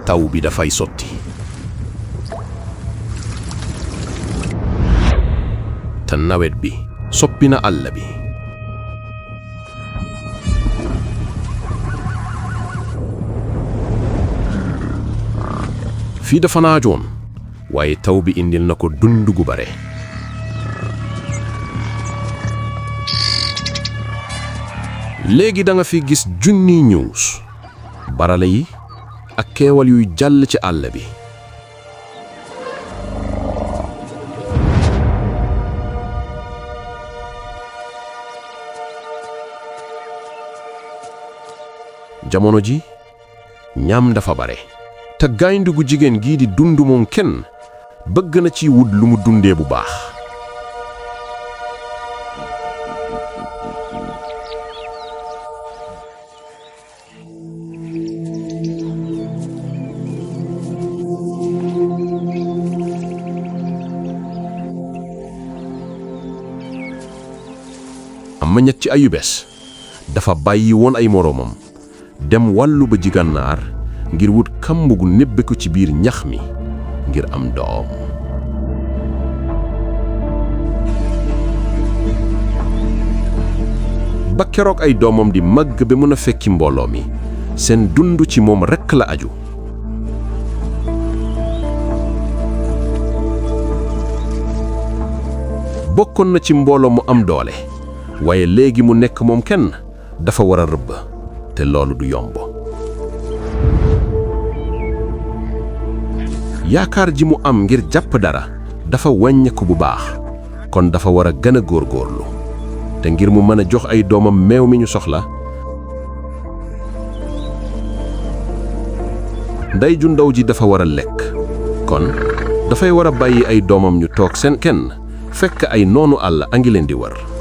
taw bi dafay sotti te nawet bi soppi na àll bi fii dafa naajoon waaye taw bi indil na ko dund gu bare léegi da nga fi gis junniy ñuus barale yi ak keewal yuy jàll ci àll bi jamono ji ñam dafa bare te gaynde gu jigéen gii di dund moom kenn bëgg na ci wut lu mu dundee bu baax am ma ñett ci ayu bés dafa bàyyi woon ay moroomam dem wàllu ba ji gànnaar ngir wut kàmb gu nebbe ko ci biir ñax mi ngir am doom ba keroog ay doomam di màgg ba mën a fekki mbooloo mi seen dund ci moom rekk la aju bokkoon na ci mbooloo mu am doole waaye léegi mu nekk moom kenn dafa war a rëbb te loolu du yomb yaakaar ji mu am ngir jàpp dara dafa wàññeeku bu baax kon dafa war a gën a góorgóorlu te ngir mu mën a jox ay doomam meew mi ñu soxla ndey ju ndaw ji dafa war a lekk kon dafay war a bàyyi ay doomam ñu toog seen kenn fekk ay noonu àll a ngi leen di wër